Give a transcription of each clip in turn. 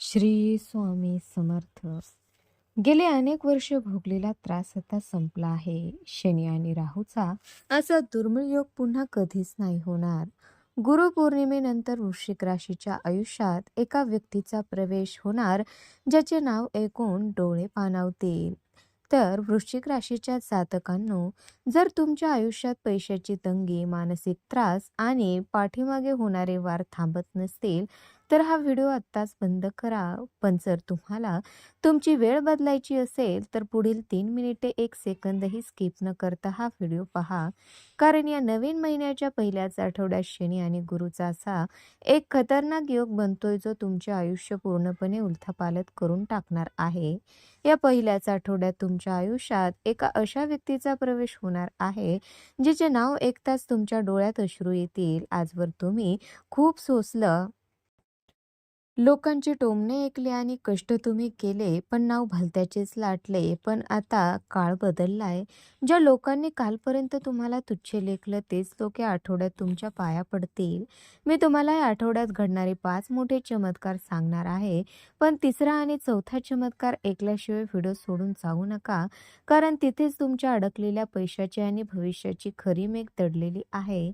श्री स्वामी समर्थ. गेले अनेक वर्ष भोगलेला त्रास आता संपला आहे. शनी आणि राहूचा असा दुर्मिळ योग पुन्हा कधीच नाही होणार. गुरुपौर्णिमेनंतर वृश्चिक राशीच्या आयुष्यात एका व्यक्तीचा प्रवेश होणार, ज्याचे नाव ऐकून डोळे पाणावतील. तर वृश्चिक राशीच्या जातकांनो, जर तुमच्या आयुष्यात पैशाची तंगी, मानसिक त्रास आणि पाठीमागे होणारे वार थांबत नसतील, तर हा व्हिडिओ आत्ताच बंद करा. पण जर तुम्हाला तुमची वेळ बदलायची असेल, तर पुढील 3 मिनिटे 1 सेकंदही स्किप न करता हा व्हिडिओ पहा. कारण या नवीन महिन्याच्या पहिल्याच आठवड्यात शनी आणि गुरुचा असा एक खतरनाक योग बनतोय, जो तुमचे आयुष्य पूर्णपणे उलथापालथ करून टाकणार आहे. या पहिल्याच आठवड्यात तुमच्या आयुष्यात एका अशा व्यक्तीचा प्रवेश होणार आहे, जिचे नाव ऐकताच तुमच्या डोळ्यात अश्रू येतील. आजवर तुम्ही खूप सोसलं, लोकांचे टोमणे ऐकले आणि कष्ट तुम्ही केले, पण नाव भलत्याचेच लाटले. पण आता काळ बदललाय. ज्या लोकांनी कालपर्यंत तुम्हाला तुच्छ लेखलं, तेच लोक या आठवड्यात तुमच्या पाया पडतील. मी तुम्हाला या आठवड्यात घडणारे 5 मोठे चमत्कार सांगणार आहे. पण तिसरा आणि चौथा चमत्कार ऐकल्याशिवाय व्हिडिओ सोडून जाऊ नका, कारण तिथेच तुमच्या अडकलेल्या पैशाची आणि भविष्याची खरी मेघ दडलेली आहे.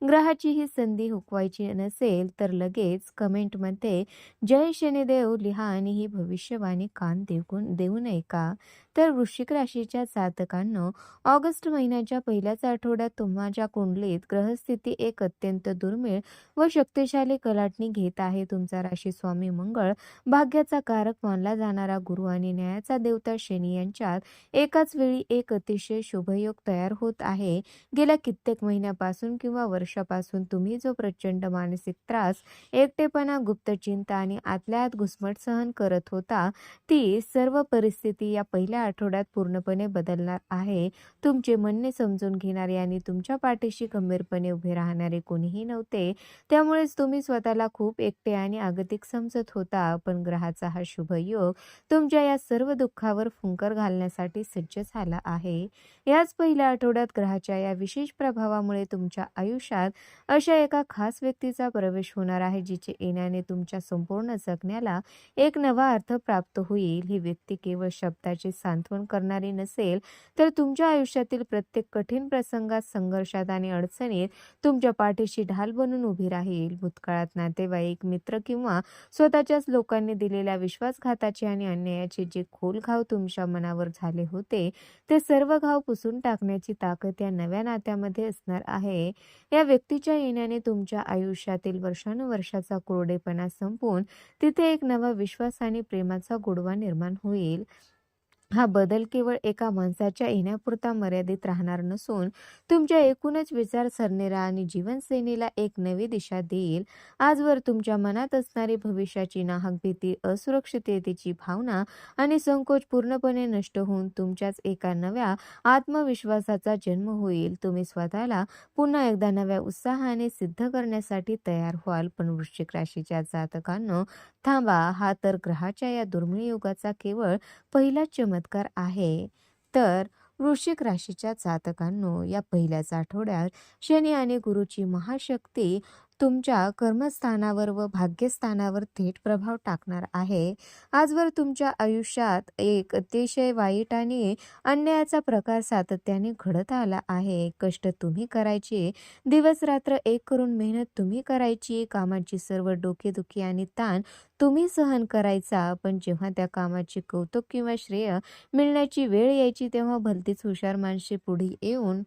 ग्रहाची ही संधी हुकवायची नसेल, तर लगेच कमेंटमध्ये जय शनिदेव लिहा आणि ही भविष्यवाणी कान देऊ नये का. तर वृश्चिक राशीच्या जातकांनो, ऑगस्ट महिन्याच्या पहिल्याच आठवड्यात तुमच्या कुंडलीत ग्रहस्थिती एक अत्यंत दुर्मिळ व शक्तिशाली कलाटणी घेत आहे. तुमचा राशी स्वामी मंगळ, भाग्याचा कारक मानला जाणारा गुरु आणि न्यायाचा देवता शनी यांच्यात एकाच वेळी एक अतिशय शुभयोग तयार होत आहे. गेल्या कित्येक महिन्यापासून किंवा वर्षापासून तुम्ही जो प्रचंड मानसिक त्रास, एकटेपणा, गुप्त चिंता आणि आतल्या आत घुसमट सहन करत होता, ती सर्व परिस्थिती या पहिल्या आठवड्यात पूर्णपणे बदलणार आहे. तुमचे म्हणणे समजून घेणारे आणि तुमच्या पाठीशी खंबीरपणे उभे राहणारे कोणीही नव्हते. त्यामुळेच तुम्ही स्वतःला खूप एकटे आणि अगतिक समजत होता. पण ग्रहाचा हा शुभ योग तुमच्या या सर्व दुःखावर फुंकर घालण्यासाठी सज्ज झाला आहे. याच पहिल्या आठवड्यात ग्रहाच्या या विशेष प्रभावामुळे तुमच्या आयुष्यात अशा एका खास व्यक्तीचा प्रवेश होणार आहे, जिचे येण्याने तुमच्या संपूर्ण जगण्याला एक नवा अर्थ प्राप्त होईल. ही व्यक्ती केवळ शब्दाचे सांत्वन करणारी नसेल, तर तुमच्या आयुष्यातील प्रत्येक कठीण प्रसंगात, संघर्षात आणि अडचणीत तुमच्या पाठीशी ढाल बनून उभी राहील. भूतकाळात नातेवाईक, मित्र किंवा स्वतःच्याच लोकांनी दिलेल्या विश्वासघाताचे आणि अन्यायाचे जे खोल घाव तुमच्या मनावर झाले होते, ते सर्व घाव पुसून टाकण्याची ताकद या नव्या नात्यामध्ये असणार आहे. या व्यक्तीच्या येण्याने तुमच्या आयुष्यातील वर्षानुवर्षाचा कोरडेपणा संपून तिथे एक नवा विश्वास आणि प्रेमाचा गोडवा निर्माण होईल. हा बदल केवळ एका माणसाच्या येण्यापुरता मर्यादित राहणार नसून तुमच्या एकूणच विचारसरणीला आणि जीवनशैलीला एक नवी दिशा देईल. आजवर तुमच्या मनात असणारी भविष्याची नाहक भीती, असुरक्षिततेची भावना आणि संकोच पूर्णपणे नष्ट होऊन तुमच्याच एका नव्या आत्मविश्वासाचा जन्म होईल. तुम्ही स्वतःला पुन्हा एकदा नव्या उत्साहाने सिद्ध करण्यासाठी तयार व्हाल. पण वृश्चिक राशीच्या जातकांनो, थांबा, हा तर ग्रहाच्या या दुर्मिळ योगाचा केवळ पहिलाच चमत्कार आहे. तर वृश्चिक राशीच्या जातकांनो, या पहिल्याच आठवड्यात शनी आणि गुरुची महाशक्ती तुमच्या कर्मस्थानावर व भाग्यस्थानावर थेट प्रभाव टाकणार आहे. आजवर तुमच्या आयुष्यात एक अतिशय वाईट आणि अन्यायाचा प्रकार सातत्याने घडत आला आहे. कष्ट तुम्ही करायचे, दिवस रात्र एक करून मेहनत तुम्ही करायची, कामाची सर्व डोकेदुखी आणि ताण तुम्ही सहन करायचा. पण जेव्हा त्या कामाचे कौतुक किंवा श्रेय मिळण्याची वेळ यायची, तेव्हा भलतीच हुशार माणसे पुढे येऊन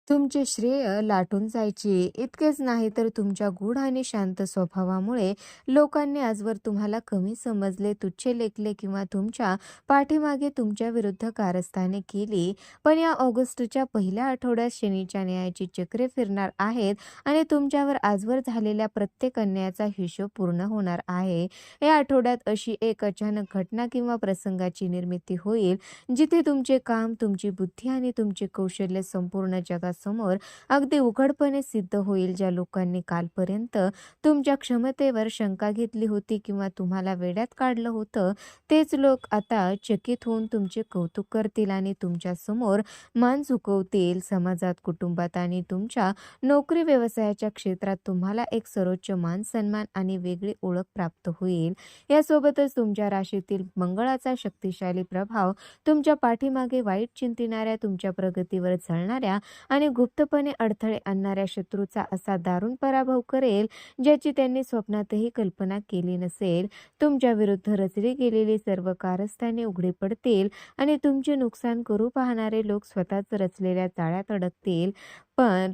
तुमचे श्रेय लाटून जायचे. इतकेच नाही, तर तुमच्या गूढ आणि शांत स्वभावामुळे लोकांनी आजवर तुम्हाला कमी समजले, तुच्छ लेखले किंवा तुमच्या पाठीमागे तुमच्या विरुद्ध कारस्थाने केली. पण या ऑगस्टच्या पहिल्या आठवड्यात शनीच्या न्यायाची चक्रे फिरणार आहेत आणि तुमच्यावर आजवर झालेल्या प्रत्येक अन्यायाचा हिशोब पूर्ण होणार आहे. या आठवड्यात अशी एक अचानक घटना किंवा प्रसंगाची निर्मिती होईल, जिथे तुमचे काम, तुमची बुद्धी आणि तुमचे कौशल्य संपूर्ण जगात समोर अगदी उघडपणे सिद्ध होईल. ज्या लोकांनी कालपर्यंत तुमच्या क्षमतेवर शंका घेतली होती किंवा तुम्हाला वेड्यात काढलं होतं, तेच लोक आता चकित होऊन तुमचे कौतुक करतील आणि तुमच्या समोर मान झुकवतील. समाजात, कुटुंबात आणि तुमच्या नोकरी व्यवसायाच्या क्षेत्रात तुम्हाला एक सर्वोच्च मान सन्मान आणि वेगळी ओळख प्राप्त होईल. यासोबतच तुमच्या राशीतील मंगळाचा शक्तिशाली प्रभाव तुमच्या पाठीमागे वाईट चिंतिणाऱ्या, तुमच्या प्रगतीवर झळणाऱ्या आणि गुप्तपणे अडथळे आणणाऱ्या शत्रूचा असा दारुण पराभव करेल, ज्याची त्यांनी स्वप्नातही कल्पना केली नसेल. तुमच्या विरुद्ध रचली गेलेली सर्व कारस्थाने उघडी पडतील आणि तुमचे नुकसान करू पाहणारे लोक स्वतःच रचलेल्या जाळ्यात अडकतील. पण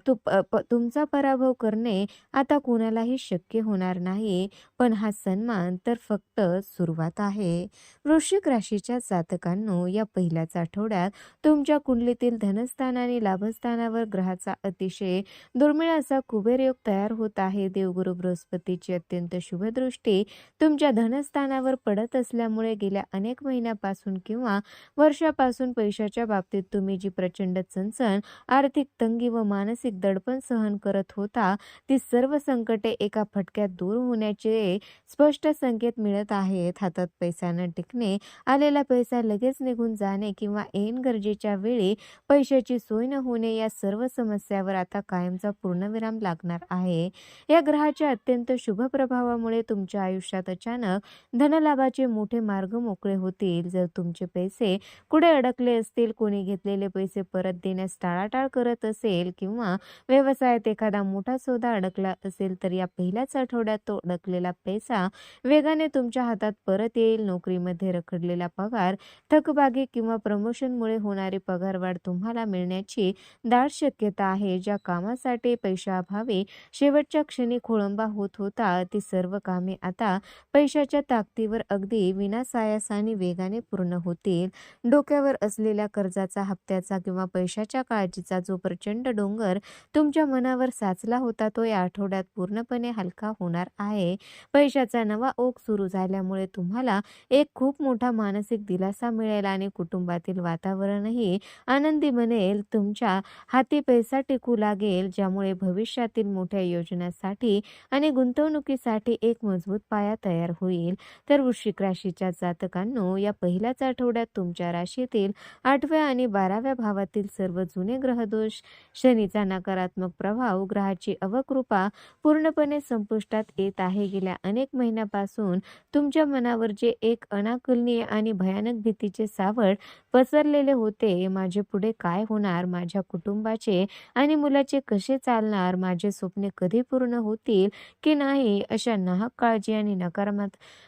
तुमचा पराभव करणे आता कोणालाही शक्य होणार नाही. पण हा सन्मान तर फक्त सुरुवात आहे. वृश्चिक राशीच्या जातकांनो, या पहिल्याच आठवड्यात तुमच्या कुंडलीतील धनस्थान आणि लाभस्थानावर ग्रहाचा अतिशय दुर्मिळ असा कुबेर योग तयार होत आहे. देवगुरु बृहस्पतीची अत्यंत शुभ दृष्टी तुमच्या धनस्थानावर पडत असल्यामुळे गेल्या अनेक महिन्यापासून किंवा वर्षापासून पैशाच्या बाबतीत तुम्ही जी प्रचंड चणचण, आर्थिक तंगी व मानसिक दडपण सहन करत होता, ती सर्व संकटे एका फटक्यात दूर होण्याचे स्पष्ट संकेत मिळत आहेत. हातात पैसा न टिकणे, आलेला पैसा लगेच निघून जाणे किंवा ऐन गरजेच्या वेळी पैशाची सोय न होणे, या सर्व समस्यावर आता कायमचा पूर्णविराम लागणार आहे. या ग्रहाच्या अत्यंत शुभ प्रभावामुळे तुमच्या आयुष्यात अचानक धनलाभाचे मोठे मार्ग मोकळे होतील. जर तुमचे पैसे कुठे अडकले असतील, कोणी घेतलेले पैसे परत देण्यास टाळाटाळ करत असेल किंवा व्यवसायात एखादा मोठा सौदा अडकला असेल, तर या पहिल्याच आठवड्यात तो अडकलेला पैसा वेगाने तुमच्या हातात परत येईल. नोकरीमध्ये रखडलेला पगार, थकबाकी किंवा प्रमोशनमुळे होणारी पगारवाढ तुम्हाला मिळण्याची दाट शक्यता आहे. ज्या कामासाठी पैशाअभावी शेवटच्या क्षणी खोळंबा होत होता, ती सर्व कामे आता पैशाच्या ताकदीवर अगदी विनासायासाने वेगाने पूर्ण होतील. डोक्यावर असलेल्या कर्जाचा, हप्त्याचा किंवा पैशाच्या काळजीचा जो प्रचंड डोंगर तुमच्या मनावर साचला होता, तो या आठवड्यात पूर्णपणे हलका होणार आहे. पैशाचा नवा ओघ सुरू झाल्यामुळे तुम्हाला एक खूप मोठा मानसिक दिलासा मिळेल आणि कुटुंबातील वातावरणही आनंदी बनेल. तुमच्या हाती पैसा टिकू लागेल, ज्यामुळे भविष्यातील मोठ्या योजनांसाठी आणि गुंतवणुकीसाठी एक मजबूत पाया तयार होईल. तर वृश्चिक राशीच्या जातकांनो, या पहिल्याच आठवड्यात तुमच्या राशीतील 8व्या आणि 12व्या भावातील सर्व जुने ग्रहदोष, शनीचा नकारात्मक प्रभाव, ग्रहाची अवकृपा पूर्णपणे संपुष्टात येत आहे. गेल्या अनेक महिन्यापासून तुमच्या मनावर जे एक अनाकलनीय आणि भयानक भीतीचे सावट पसरलेले होते, माझे पुढे काय होणार, माझ्या कुटुंबाचे आणि मुलाचे कसे चालणार, माझे स्वप्ने कधी पूर्ण होतील की नाही, अशा नाहक काळजी आणि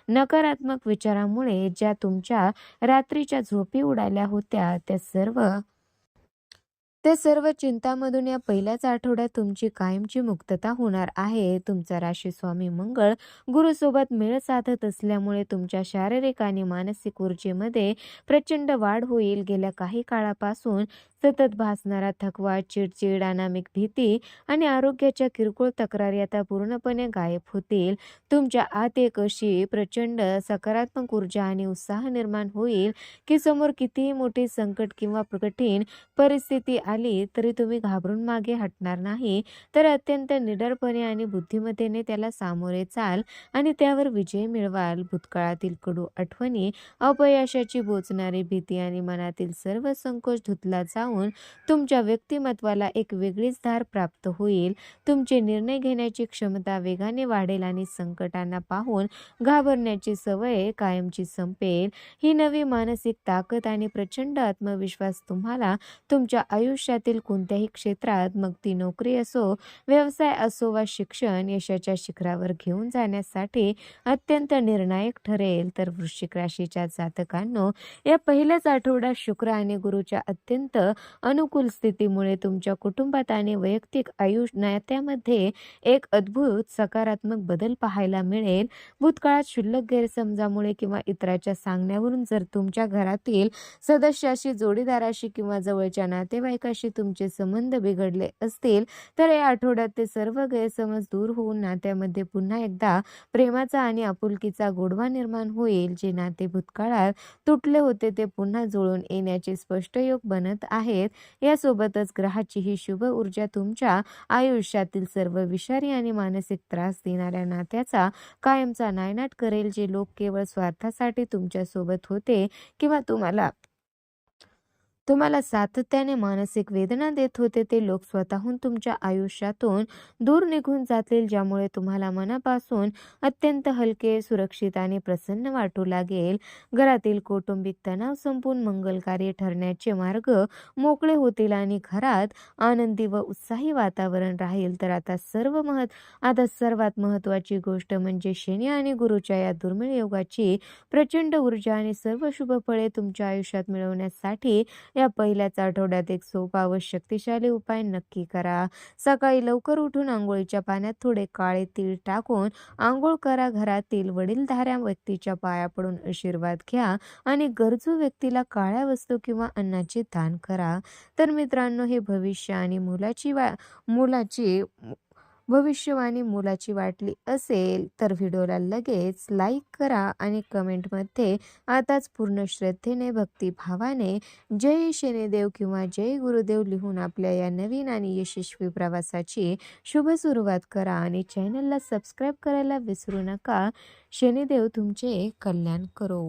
नकारात्मक विचारामुळे ज्या तुमच्या रात्रीच्या झोपी उडाल्या होत्या, त्या सर्व चिंतामधून या पहिल्याच आठवड्यात तुमची कायमची मुक्तता होणार आहे. तुमचा राशी स्वामी मंगळ गुरुसोबत मेळ साधत असल्यामुळे तुमच्या शारीरिक आणि मानसिक ऊर्जेमध्ये प्रचंड वाढ होईल. गेल्या काही काळापासून सतत भासणारा थकवा, चिडचिड, अनामिक भीती आणि आरोग्याच्या किरकोळ तक्रारी आता पूर्णपणे गायब होतील. तुमच्या आत एक अशी प्रचंड सकारात्मक ऊर्जा आणि उत्साह निर्माण होईल की समोर कितीही मोठी संकट किंवा कठीण परिस्थिती आली तरी तुम्ही घाबरून मागे हटणार नाही, तर अत्यंत निडरपणे आणि बुद्धिमत्तेने त्याला सामोरे चाल आणि त्यावर विजय मिळवाल. भूतकाळातील कडू आठवणी, अपयशाची बोचणारी भीती आणि मनातील सर्व संकोच धुतला जाऊन तुमच्या व्यक्तिमत्वाला एक वेगळीच धार प्राप्त होईल. तुमचे निर्णय घेण्याची क्षमता वेगाने वाढेल आणि संकटांना पाहून घाबरण्याची सवय कायमची संपेल. ही नवी मानसिक ताकद आणि प्रचंड आत्मविश्वास तुम्हाला तुमच्या आयुष्यातील कोणत्याही क्षेत्रात, मग ती नोकरी असो, व्यवसाय असो वा शिक्षण, यशाच्या शिखरावर घेऊन जाण्यासाठी अत्यंत निर्णायक ठरेल. तर वृश्चिक राशीच्या जातकांनो, या पहिल्याच आठवड्यात शुक्र आणि गुरुच्या अत्यंत अनुकूल स्थितीमुळे तुमच्या कुटुंबात आणि वैयक्तिक नात्यामध्ये एक अद्भुत सकारात्मक बदल पाहायला मिळेल. भूतकाळात क्षुल्लक गैरसमजामुळे किंवा इतरांच्या सांगण्यावरून जर तुमच्या घरातील सदस्याशी, जोडीदाराशी किंवा जवळच्या नातेवाईकांशी एकमेकाशी तुमचे संबंध बिघडले असतील तर या आठवड्यात ते सर्व गैरसमज दूर होऊन नात्यामध्ये पुन्हा एकदा प्रेमाचा आणि आपुलकीचा गोडवा निर्माण होईल. जे नाते भूतकाळात तुटले होते ते पुन्हा जुळून येण्याचे स्पष्ट योग बनत आहेत. यासोबतच ग्रहाची ही शुभ ऊर्जा तुमच्या आयुष्यातील सर्व विषारी आणि मानसिक त्रास देणाऱ्या नात्याचा कायमचा नायनाट करेल. जे लोक केवळ स्वार्थासाठी तुमच्या सोबत होते किंवा तुम्हाला तुम्हाला सातत्याने मानसिक वेदना देत होते ते लोक स्वतःहून तुमच्या आयुष्यातून दूर निघून जातील. ज्यामुळे तुम्हाला मनापासून अत्यंत हलके, सुरक्षित आणि प्रसन्न वाटू लागेल. घरातील कौटुंबिक तणाव संपून मंगलकार्य ठरण्याचे मार्ग मोकळे होतील आणि घरात आनंदी व उत्साही वातावरण राहील. तर आता सर्वात महत्त्वाची गोष्ट म्हणजे शनी आणि गुरुच्या या दुर्मिळ योगाची प्रचंड ऊर्जा आणि सर्व शुभ फळे तुमच्या आयुष्यात मिळवण्यासाठी या पहिल्याच आठवड्यात एक सोपा व शक्तिशाली उपाय नक्की करा. सकाळी लवकर उठून अंघोळीच्या पाण्यात थोडे काळे तीळ टाकून अंघोळ करा. घरातील वडीलधाऱ्या व्यक्तीच्या पाया पडून आशीर्वाद घ्या आणि गरजू व्यक्तीला काळ्या वस्तू किंवा अन्नाचे दान करा. तर मित्रांनो, हे भविष्यवाणी मुलाची वाटली असेल तर व्हिडिओला लगेच लाईक करा आणि कमेंटमध्ये आताच पूर्ण श्रद्धेने, भक्तिभावाने जय शनिदेव किंवा जय गुरुदेव लिहून आपल्या या नवीन आणि यशस्वी प्रवासाची शुभ सुरुवात करा आणि चॅनलला सबस्क्राईब करायला विसरू नका. शनिदेव तुमचे कल्याण करो.